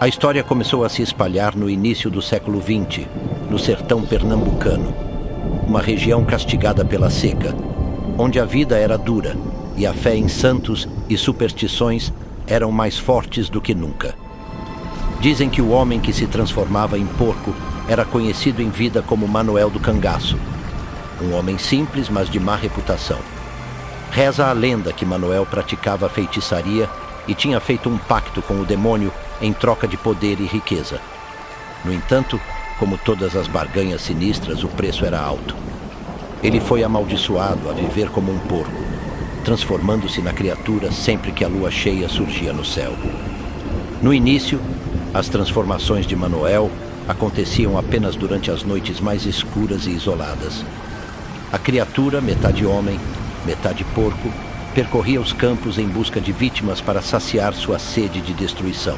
A história começou a se espalhar no início do século XX, no sertão pernambucano, uma região castigada pela seca, onde a vida era dura e a fé em santos e superstições eram mais fortes do que nunca. Dizem que o homem que se transformava em porco era conhecido em vida como Manuel do Cangaço, um homem simples, mas de má reputação. Reza a lenda que Manuel praticava feitiçaria e tinha feito um pacto com o demônio em troca de poder e riqueza. No entanto, como todas as barganhas sinistras, o preço era alto. Ele foi amaldiçoado a viver como um porco, transformando-se na criatura sempre que a lua cheia surgia no céu. No início, as transformações de Manuel aconteciam apenas durante as noites mais escuras e isoladas. A criatura, metade homem, metade porco, percorria os campos em busca de vítimas para saciar sua sede de destruição.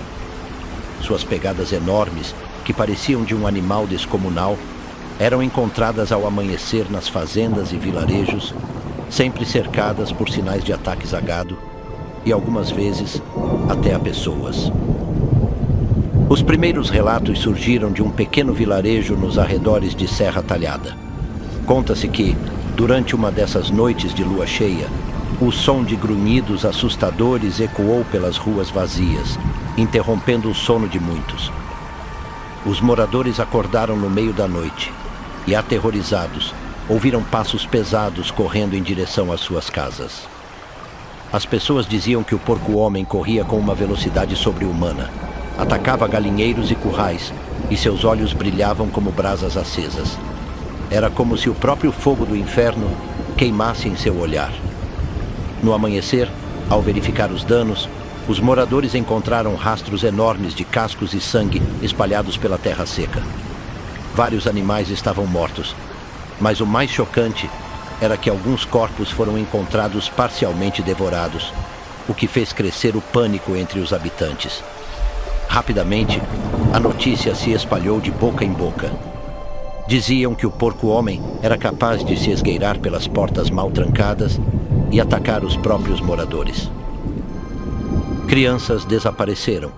Suas pegadas enormes, que pareciam de um animal descomunal, eram encontradas ao amanhecer nas fazendas e vilarejos, sempre cercadas por sinais de ataques a gado e, algumas vezes, até a pessoas. Os primeiros relatos surgiram de um pequeno vilarejo nos arredores de Serra Talhada. Conta-se que, durante uma dessas noites de lua cheia, o som de grunhidos assustadores ecoou pelas ruas vazias, interrompendo o sono de muitos. Os moradores acordaram no meio da noite e, aterrorizados, ouviram passos pesados correndo em direção às suas casas. As pessoas diziam que o porco-homem corria com uma velocidade sobre-humana, atacava galinheiros e currais, e seus olhos brilhavam como brasas acesas. Era como se o próprio fogo do inferno queimasse em seu olhar. No amanhecer, ao verificar os danos, os moradores encontraram rastros enormes de cascos e sangue espalhados pela terra seca. Vários animais estavam mortos, mas o mais chocante era que alguns corpos foram encontrados parcialmente devorados, o que fez crescer o pânico entre os habitantes. Rapidamente, a notícia se espalhou de boca em boca. Diziam que o porco-homem era capaz de se esgueirar pelas portas mal trancadas e atacar os próprios moradores. Crianças desapareceram,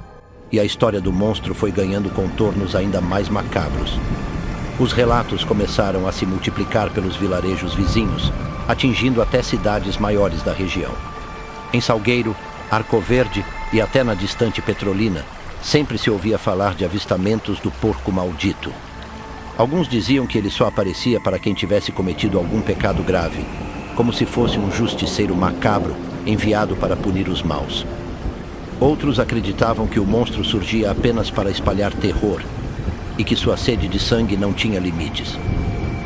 e a história do monstro foi ganhando contornos ainda mais macabros. Os relatos começaram a se multiplicar pelos vilarejos vizinhos, atingindo até cidades maiores da região. Em Salgueiro, Arco Verde e até na distante Petrolina, sempre se ouvia falar de avistamentos do porco maldito. Alguns diziam que ele só aparecia para quem tivesse cometido algum pecado grave, como se fosse um justiceiro macabro enviado para punir os maus. Outros acreditavam que o monstro surgia apenas para espalhar terror e que sua sede de sangue não tinha limites.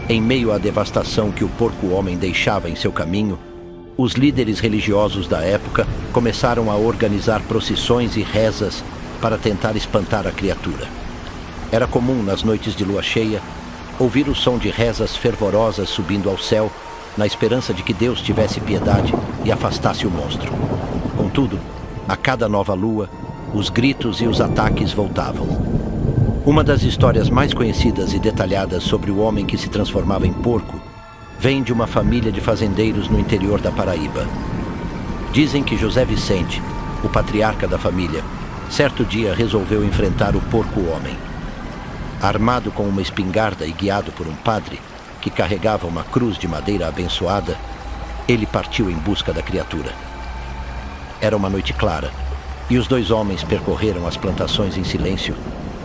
Em meio à devastação que o porco-homem deixava em seu caminho, os líderes religiosos da época começaram a organizar procissões e rezas para tentar espantar a criatura. Era comum, nas noites de lua cheia, ouvir o som de rezas fervorosas subindo ao céu, na esperança de que Deus tivesse piedade e afastasse o monstro. Contudo, a cada nova lua, os gritos e os ataques voltavam. Uma das histórias mais conhecidas e detalhadas sobre o homem que se transformava em porco vem de uma família de fazendeiros no interior da Paraíba. Dizem que José Vicente, o patriarca da família, certo dia resolveu enfrentar o porco-homem. Armado com uma espingarda e guiado por um padre, que carregava uma cruz de madeira abençoada, ele partiu em busca da criatura. Era uma noite clara, e os dois homens percorreram as plantações em silêncio,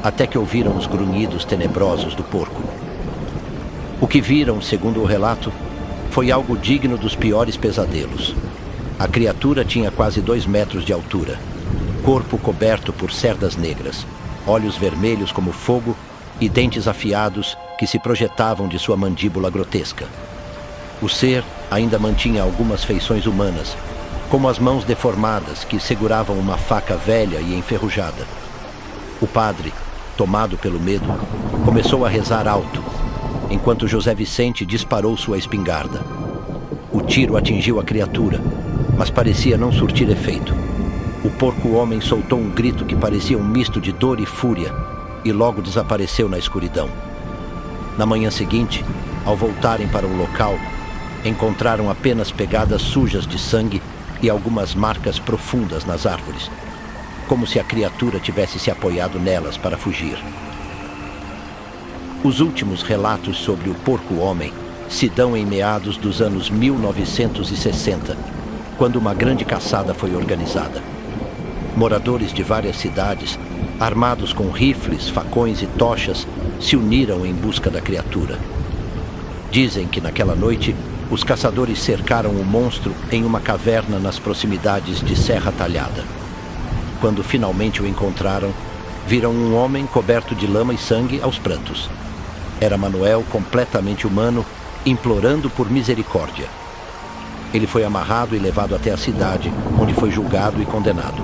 até que ouviram os grunhidos tenebrosos do porco. O que viram, segundo o relato, foi algo digno dos piores pesadelos. A criatura tinha quase 2 metros de altura, corpo coberto por cerdas negras, olhos vermelhos como fogo e dentes afiados que se projetavam de sua mandíbula grotesca. O ser ainda mantinha algumas feições humanas, como as mãos deformadas que seguravam uma faca velha e enferrujada. O padre, tomado pelo medo, começou a rezar alto, enquanto José Vicente disparou sua espingarda. O tiro atingiu a criatura, mas parecia não surtir efeito. O porco-homem soltou um grito que parecia um misto de dor e fúria, e logo desapareceu na escuridão. Na manhã seguinte, ao voltarem para o local, encontraram apenas pegadas sujas de sangue e algumas marcas profundas nas árvores. como se a criatura tivesse se apoiado nelas para fugir. Os últimos relatos sobre o porco-homem se dão em meados dos anos 1960, quando uma grande caçada foi organizada. Moradores de várias cidades, armados com rifles, facões e tochas, se uniram em busca da criatura. Dizem que naquela noite, os caçadores cercaram o monstro em uma caverna nas proximidades de Serra Talhada. Quando finalmente o encontraram, viram um homem coberto de lama e sangue aos prantos. Era Manuel, completamente humano, implorando por misericórdia. Ele foi amarrado e levado até a cidade, onde foi julgado e condenado.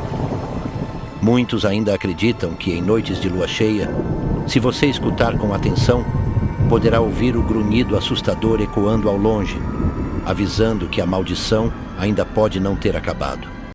Muitos ainda acreditam que em noites de lua cheia, se você escutar com atenção, poderá ouvir o grunhido assustador ecoando ao longe, avisando que a maldição ainda pode não ter acabado.